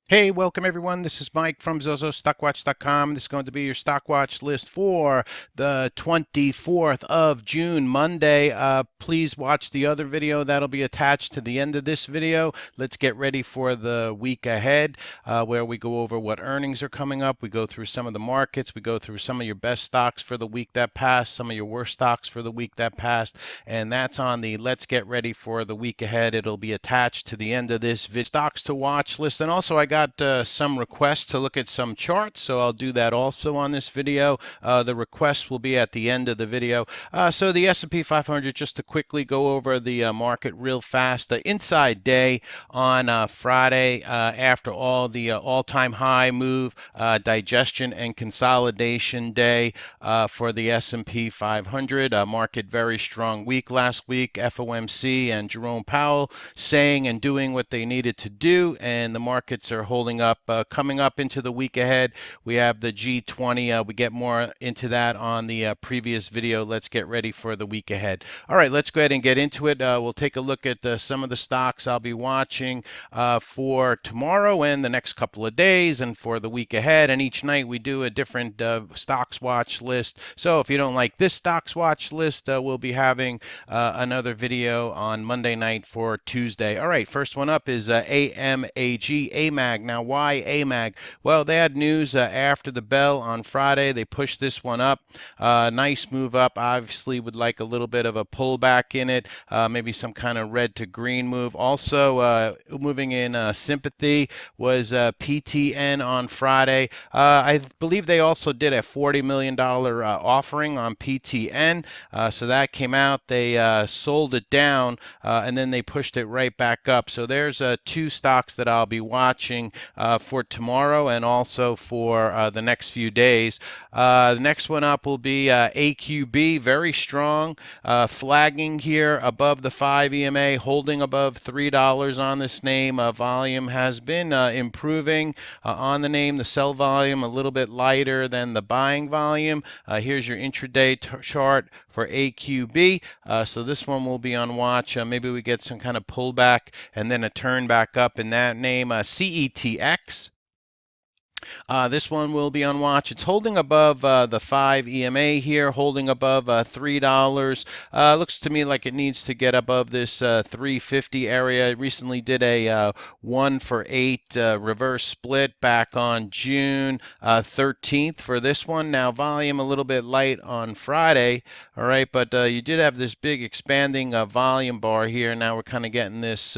Hey, welcome everyone. This is Mike from zozostockwatch.com. This is going to be your stock watch list for the 24th of June, Monday. Please watch the other video that'll be attached to the end of this video. Let's get ready for the week ahead, where we go over what earnings are coming up. We go through some of the markets. We go through some of your best stocks for the week that passed, some of your worst stocks for the week that passed, and that's on the Let's Get Ready for the Week Ahead. It'll be attached to the end of this video. Stocks to watch list, and also I got some requests to look at some charts, so I'll do that also on this video. The requests will be at the end of the video. So the S&P 500, just to quickly go over the market real fast. The inside day on Friday, after all the all-time high move, digestion and consolidation day for the S&P 500. Market very strong week last week. FOMC and Jerome Powell saying and doing what they needed to do, and the markets are holding up. Coming up into the week ahead, we have the G20. We get more into that on the previous video. Let's get ready for the week ahead. All right, let's go ahead and get into it. We'll take a look at some of the stocks I'll be watching for tomorrow and the next couple of days and for the week ahead. And each night we do a different stocks watch list. So if you don't like this stocks watch list, we'll be having another video on Monday night for Tuesday. All right, first one up is AMAG. Now, why AMAG? Well, they had news after the bell on Friday. They pushed this one up. Nice move up. Obviously, would like a little bit of a pullback in it, maybe some kind of red to green move. Also, moving in sympathy was PTN on Friday. I believe they also did a $40 million offering on PTN. So that came out. They sold it down, and then they pushed it right back up. So there's two stocks that I'll be watching for tomorrow and also for the next few days. The next one up will be AQB, very strong, flagging here above the 5 EMA, holding above $3 on this name. Volume has been improving on the name. The sell volume a little bit lighter than the buying volume. Here's your intraday chart for AQB. So this one will be on watch. Maybe we get some kind of pullback and then a turn back up in that name. CETX. This one will be on watch. It's holding above the 5 EMA here, holding above $3. Looks to me like it needs to get above this 350 area. It recently did a 1 for 8 reverse split back on June 13th for this one. Now, volume a little bit light on Friday, all right, but you did have this big expanding volume bar here. Now we're kind of getting this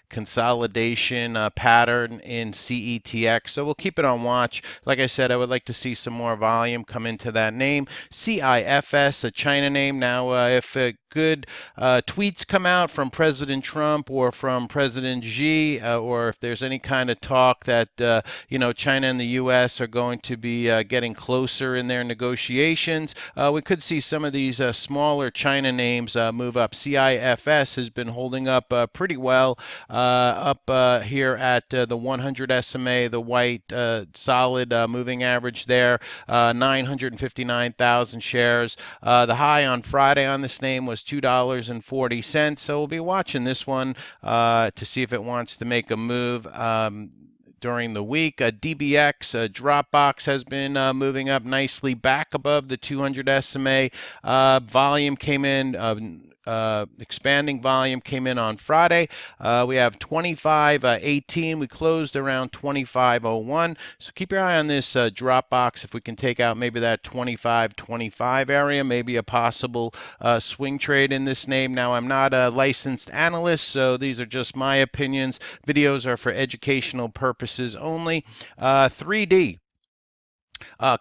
consolidation pattern in CETX, so we'll keep it on watch. Like I said, I would like to see some more volume come into that name. CIFS, a China name. Now, if good tweets come out from President Trump or from President Xi, or if there's any kind of talk that China and the U.S. are going to be getting closer in their negotiations, we could see some of these smaller China names move up. CIFS has been holding up pretty well, up here at the 100 SMA, the white solid moving average there, 959,000 shares. The high on Friday on this name was $2.40. So we'll be watching this one to see if it wants to make a move during the week. DBX, Dropbox has been moving up nicely back above the 200 SMA. Volume came in. Expanding volume came in on Friday. We have 25.18. We closed around 25.01. So keep your eye on this Dropbox. If we can take out maybe that 25.25 area, maybe a possible swing trade in this name. Now, I'm not a licensed analyst, so these are just my opinions. Videos are for educational purposes only. 3D.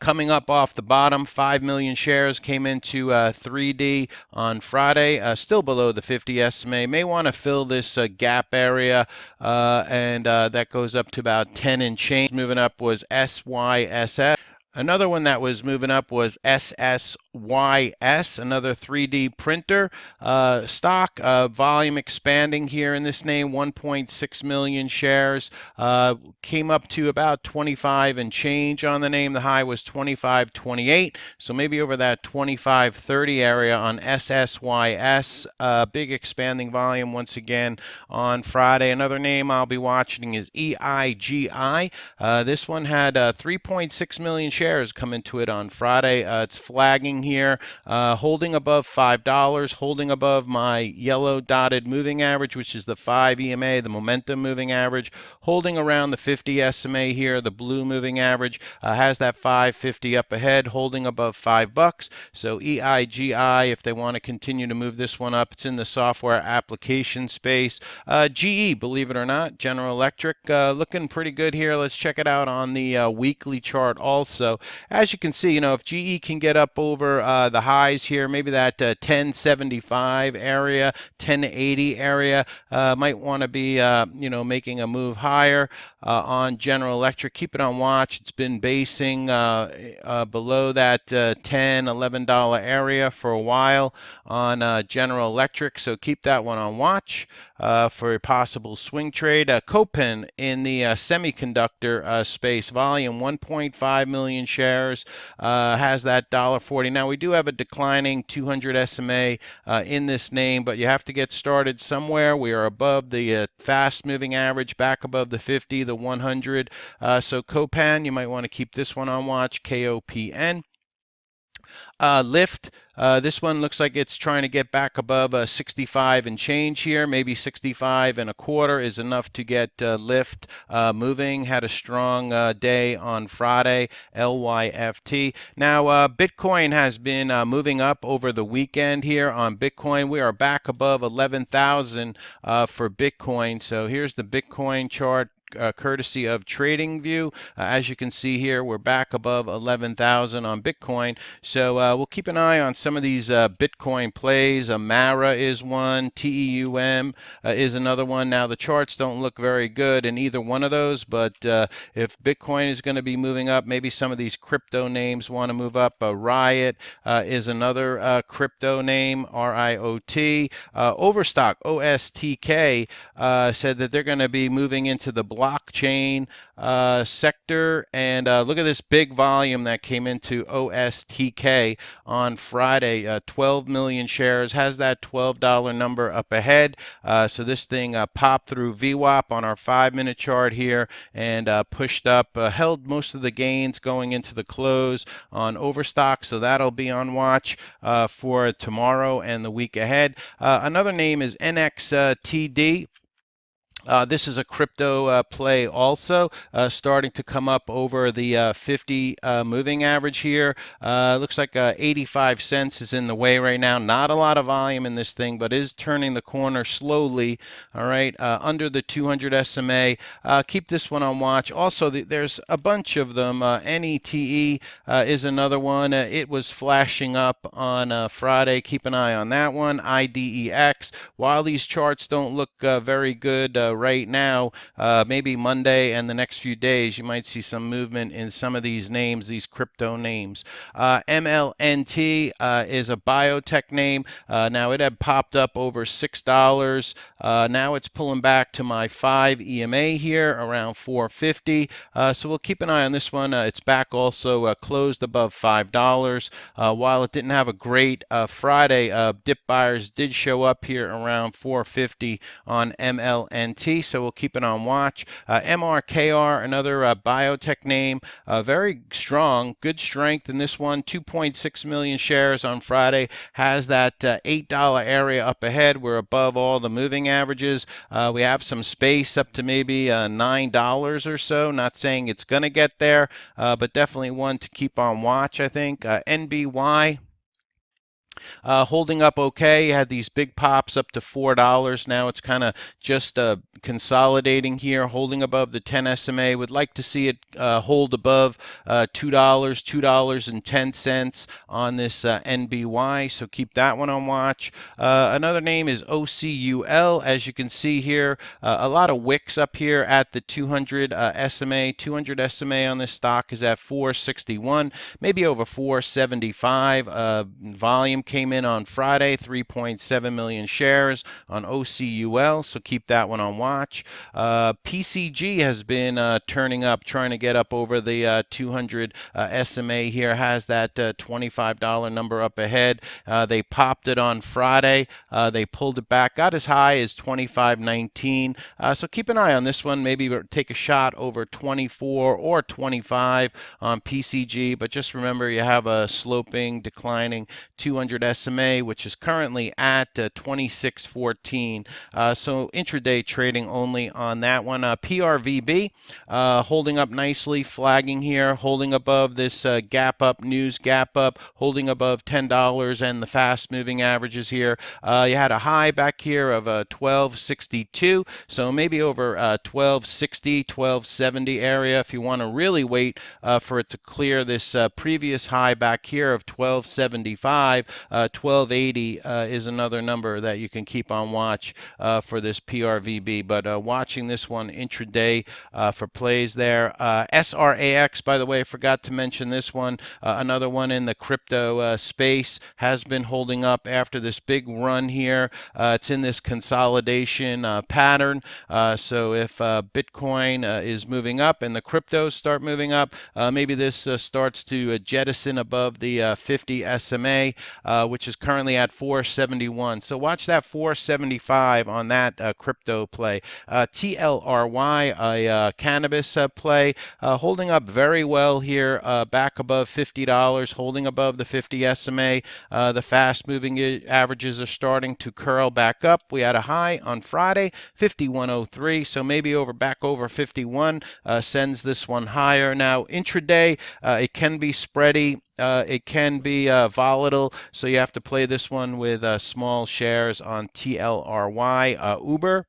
Coming up off the bottom, 5 million shares came into 3D on Friday, still below the 50 SMA. May want to fill this gap area, and that goes up to about 10 and change. Moving up was SYSS. Another one that was moving up was SSYS. SSYS, another 3D printer stock. Volume expanding here in this name, 1.6 million shares. Came up to about 25 and change on the name. The high was 25.28, so maybe over that 25.30 area on SSYS. Big expanding volume once again on Friday. Another name I'll be watching is EIGI. This one had 3.6 million shares come into it on Friday. It's flagging here, holding above $5, holding above my yellow dotted moving average, which is the 5 EMA, the momentum moving average, holding around the 50 SMA here, the blue moving average, has that 550 up ahead, holding above $5. So EIGI, if they want to continue to move this one up, it's in the software application space. GE, believe it or not, General Electric, looking pretty good here. Let's check it out on the weekly chart also. As you can see, if GE can get up over the highs here, maybe that 1075 area, 1080 area, might want to be, making a move higher on General Electric. Keep it on watch. It's been basing below that $10, $11 area for a while on General Electric, so keep that one on watch for a possible swing trade. Copen in the semiconductor space, volume 1.5 million shares, has that $1.40. Now we do have a declining 200 SMA in this name, but you have to get started somewhere. We are above the fast moving average, back above the 50, the 100. So Copan, you might want to keep this one on watch, KOPN. Lift, this one looks like it's trying to get back above 65 and change here. Maybe 65 and a quarter is enough to get Lift moving. Had a strong day on Friday, LYFT. Now, Bitcoin has been moving up over the weekend here on Bitcoin. We are back above 11,000 for Bitcoin. So here's the Bitcoin chart. Courtesy of TradingView. As you can see here, we're back above 11,000 on Bitcoin. So we'll keep an eye on some of these Bitcoin plays. Mara is one. TEUM is another one. Now, the charts don't look very good in either one of those, but if Bitcoin is going to be moving up, maybe some of these crypto names want to move up. RIOT is another crypto name, RIOT. Overstock, OSTK, said that they're going to be moving into the blockchain sector, and look at this big volume that came into OSTK on Friday. 12 million shares, has that $12 number up ahead. So this thing popped through VWAP on our 5-minute chart here and pushed up, held most of the gains going into the close on Overstock. So that'll be on watch for tomorrow and the week ahead. Another name is NXTD. This is a crypto play also, starting to come up over the 50 moving average here. Looks like 85 cents is in the way right now. Not a lot of volume in this thing, but is turning the corner slowly. All right, under the 200 SMA. Keep this one on watch. Also, there's a bunch of them. NETE is another one. It was flashing up on Friday. Keep an eye on that one. IDEX. While these charts don't look very good right now, maybe Monday and the next few days, you might see some movement in some of these names, these crypto names. MLNT is a biotech name. Now it had popped up over $6. Now it's pulling back to my 5 EMA here around 450. So we'll keep an eye on this one. It's back also closed above $5. While it didn't have a great Friday, dip buyers did show up here around 450 on MLNT. So we'll keep it on watch. MRKR, another biotech name, very strong, good strength in this one. 2.6 million shares on Friday, has that $8 area up ahead. We're above all the moving averages. We have some space up to maybe $9 or so. Not saying it's going to get there, but definitely one to keep on watch, I think. NBY. Holding up okay. Had these big pops up to $4. Now it's kind of just consolidating here, holding above the 10 SMA. Would like to see it hold above $2, $2.10 on this NBY. So keep that one on watch. Another name is OCUL. As you can see here, a lot of wicks up here at the 200 SMA. 200 SMA on this stock is at 461, maybe over 475. Volume came in on Friday, 3.7 million shares on OCUL, so keep that one on watch. PCG has been turning up, trying to get up over the 200 SMA here, has that $25 number up ahead. They popped it on Friday. They pulled it back, got as high as 25.19. So keep an eye on this one. Maybe take a shot over 24 or 25 on PCG, but just remember you have a sloping, declining 200 SMA, which is currently at 26.14. So intraday trading only on that one. PRVB holding up nicely, flagging here, holding above this gap up, news gap up, holding above $10 and the fast moving averages here. You had a high back here of 1262, so maybe over 1260, 1270 area if you want to really wait for it to clear this previous high back here of 1275. 1280 is another number that you can keep on watch for this PRVB, but watching this one intraday for plays there. SRAX, by the way, I forgot to mention this one. Another one in the crypto space, has been holding up after this big run here. It's in this consolidation pattern. So if Bitcoin is moving up and the cryptos start moving up, maybe this starts to jettison above the 50 SMA, which is currently at 471. So watch that 475 on that crypto play. TLRY, a cannabis play, holding up very well here, back above $50, holding above the 50 SMA. The fast moving averages are starting to curl back up. We had a high on Friday, 51.03, so maybe back over 51 sends this one higher. Now intraday, it can be spready. It can be volatile, so you have to play this one with small shares on TLRY. Uber,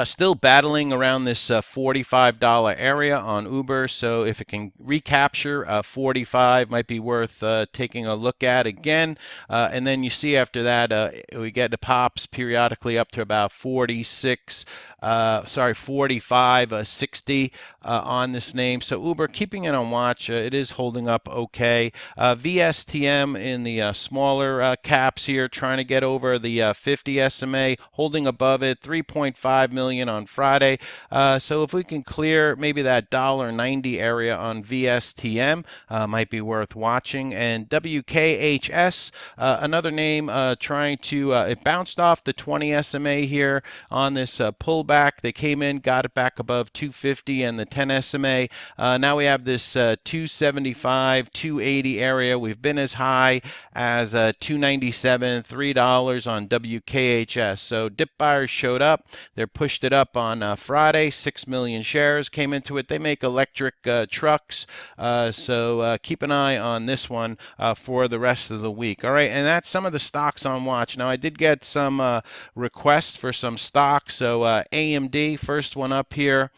still battling around this $45 area on Uber, so if it can recapture 45, might be worth taking a look at again. And then you see after that, we get the pops periodically up to about 45, 60 on this name. So Uber, keeping it on watch. It is holding up okay. VSTM in the smaller caps here, trying to get over the 50 SMA, holding above it, 3.5 million on Friday. So if we can clear maybe that $1.90 area on VSTM, might be worth watching. And WKHS, another name trying to, it bounced off the 20 SMA here on this pullback. They came in, got it back above 250 and the 10 SMA. Now we have this 275, 280 area. We've been as high as 297, $3 on WKHS. So dip buyers showed up. They pushed it up on Friday. 6 million shares came into it. They make electric trucks. So keep an eye on this one for the rest of the week. All right, and that's some of the stocks on watch. Now I did get some requests for some stocks. So AMD, first one up here.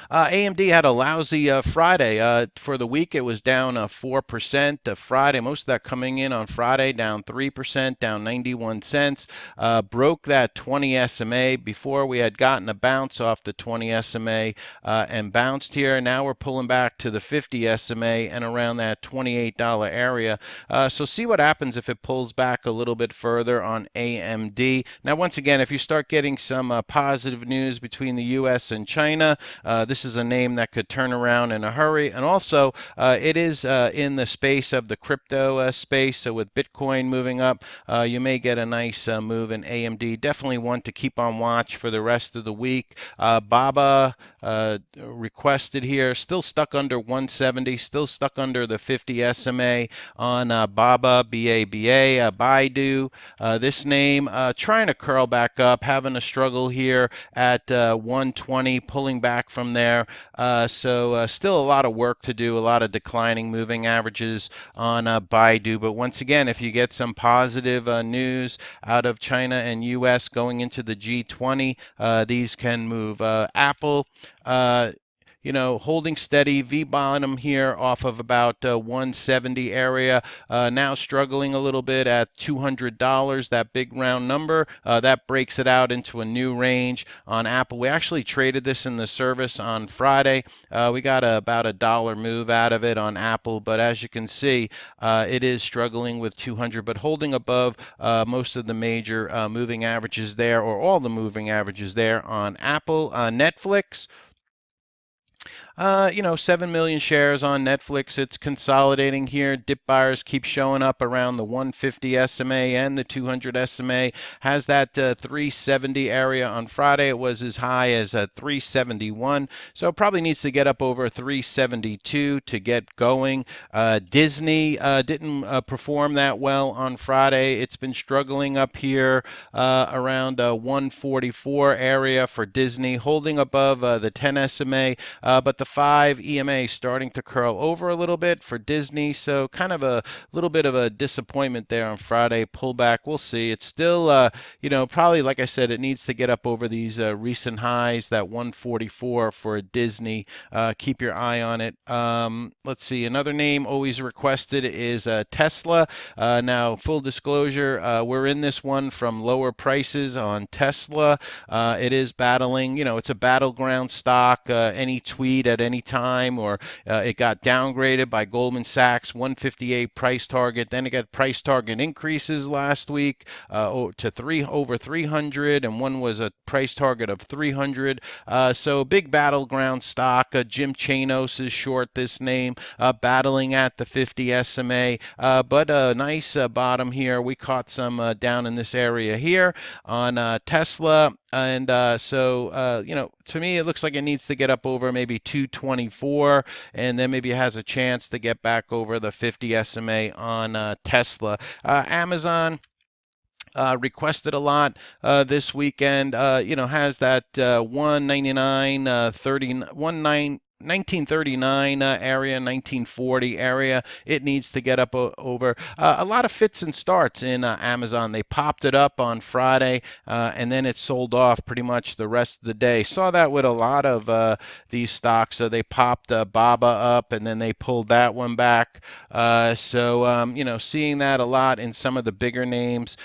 AMD had a lousy Friday. For the week, it was down 4%. Friday, most of that coming in on Friday, down 3%, down 91 cents. Broke that 20 SMA. Before, we had gotten a bounce off the 20 SMA and bounced here. Now we're pulling back to the 50 SMA and around that $28 area. So see what happens if it pulls back a little bit further on AMD. Now, once again, if you start getting some positive news between the U.S. and China, this is a name that could turn around in a hurry. And also, it is in the space of the crypto space. So with Bitcoin moving up, you may get a nice move in AMD. Definitely one to keep on watch for the rest of the week. BABA requested here, still stuck under 170, still stuck under the 50 SMA on BABA, BABA, Baidu. This name trying to curl back up, having a struggle here at 120, pulling back from bottom there. So still a lot of work to do, a lot of declining moving averages on Baidu. But once again, if you get some positive news out of China and US going into the G20, these can move. Apple, holding steady, V bottom here off of about 170 area. Now struggling a little bit at $200, that big round number. That breaks it out into a new range on Apple. We actually traded this in the service on Friday. We got about a dollar move out of it on Apple, but as you can see, it is struggling with 200, but holding above most of the major moving averages there, or all the moving averages there on Apple. Netflix. 7 million shares on Netflix. It's consolidating here. Dip buyers keep showing up around the 150 SMA and the 200 SMA. Has that 370 area on Friday. It was as high as 371. So it probably needs to get up over 372 to get going. Disney didn't perform that well on Friday. It's been struggling up here around 144 area for Disney, holding above the 10 SMA. But the 5 EMA starting to curl over a little bit for Disney, so kind of a little bit of a disappointment there on Friday. Pullback, we'll see. It's still, probably, like I said, it needs to get up over these recent highs, that 144 for Disney. Keep your eye on it. Let's see, another name always requested is Tesla. Now, full disclosure, we're in this one from lower prices on Tesla. It is battling, it's a battleground stock. Any tweet at any time, or it got downgraded by Goldman Sachs, 158 price target. Then it got price target increases last week to over 300, and one was a price target of 300. So big battleground stock. Jim Chanos is short this name, battling at the 50 SMA, but a nice bottom here. We caught some down in this area here on Tesla. And to me, it looks like it needs to get up over maybe 224, and then maybe it has a chance to get back over the 50 SMA on Tesla. Amazon. Requested a lot this weekend. Has that 199, 1939 area, 1940 area. It needs to get up over. A lot of fits and starts in Amazon. They popped it up on Friday, and then it sold off pretty much the rest of the day. Saw that with a lot of these stocks. So they popped Baba up, and then they pulled that one back. Seeing that a lot in some of the bigger names.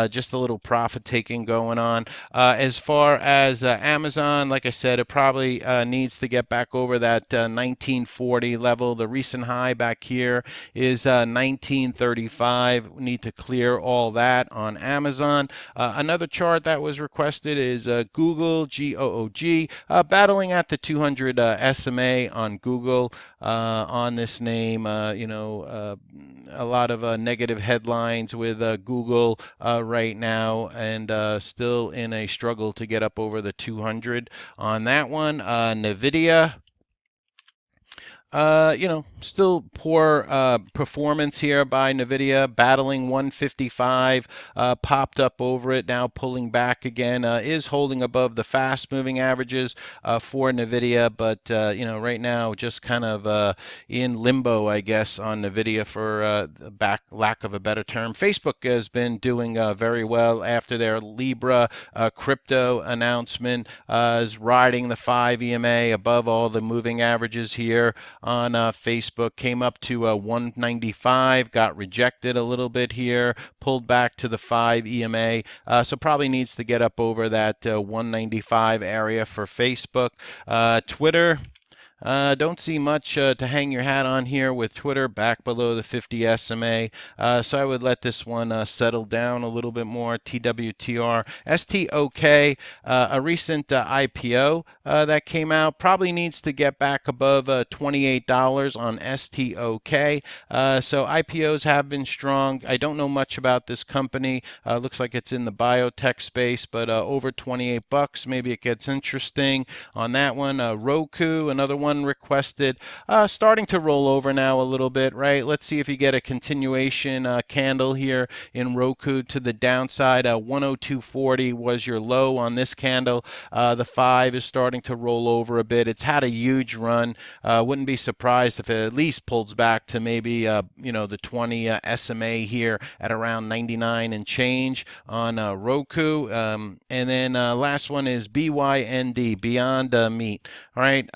Just a little profit taking going on. As far as Amazon, like I said, it probably needs to get back over that 1940 level. The recent high back here is 1935. We need to clear all that on Amazon. Another chart that was requested is Google, GOOG, battling at the 200 SMA on Google on this name. A lot of negative headlines with Google right now, and still in a struggle to get up over the 200 on that one. NVIDIA. Still poor performance here by NVIDIA, battling 155, popped up over it, now pulling back again, is holding above the fast-moving averages for NVIDIA, but, right now just kind of in limbo, I guess, on NVIDIA for lack of a better term. Facebook has been doing very well after their Libra crypto announcement, is riding the 5 EMA above all the moving averages here on Facebook, came up to 195, got rejected a little bit here, pulled back to the 5 EMA, so probably needs to get up over that 195 area for Facebook. Twitter. Don't see much to hang your hat on here with Twitter, back below the 50 SMA. So I would let this one settle down a little bit more. TWTR. STOK, a recent IPO that came out, probably needs to get back above $28 on STOK. So IPOs have been strong. I don't know much about this company. Looks like it's in the biotech space, but over 28 bucks. Maybe it gets interesting on that one. Roku, another one one requested, starting to roll over now a little bit, right? Let's see if you get a continuation candle here in Roku to the downside. 102.40 was your low on this candle. The 5 is starting to roll over a bit. It's had a huge run. Wouldn't be surprised if it at least pulls back to maybe the 20 SMA here at around 99 and change on Roku. And then last one is BYND, Beyond Meat. All right.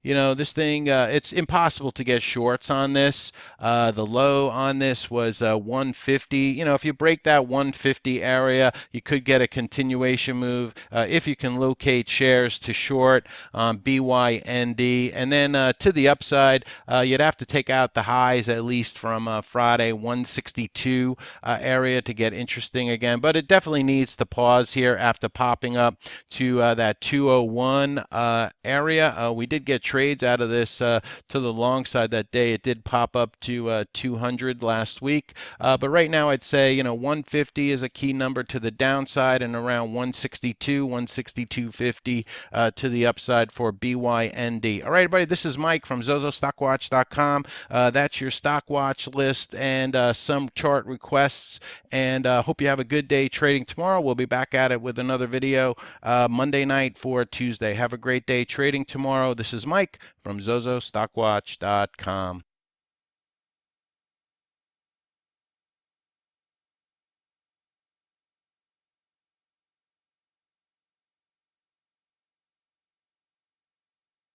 This thing, it's impossible to get shorts on this. The low on this was 150. If you break that 150 area, you could get a continuation move if you can locate shares to short BYND. And then to the upside, you'd have to take out the highs at least from Friday 162 area to get interesting again. But it definitely needs to pause here after popping up to that 201 area. We did get trades out of this to the long side that day. It did pop up to 200 last week. But right now I'd say 150 is a key number to the downside and around 162, 162.50 to the upside for BYND. All right, everybody, this is Mike from zozostockwatch.com. That's your stock watch list and some chart requests. And hope you have a good day trading tomorrow. We'll be back at it with another video Monday night for Tuesday. Have a great day trading tomorrow. This is Mike from zozostockwatch.com.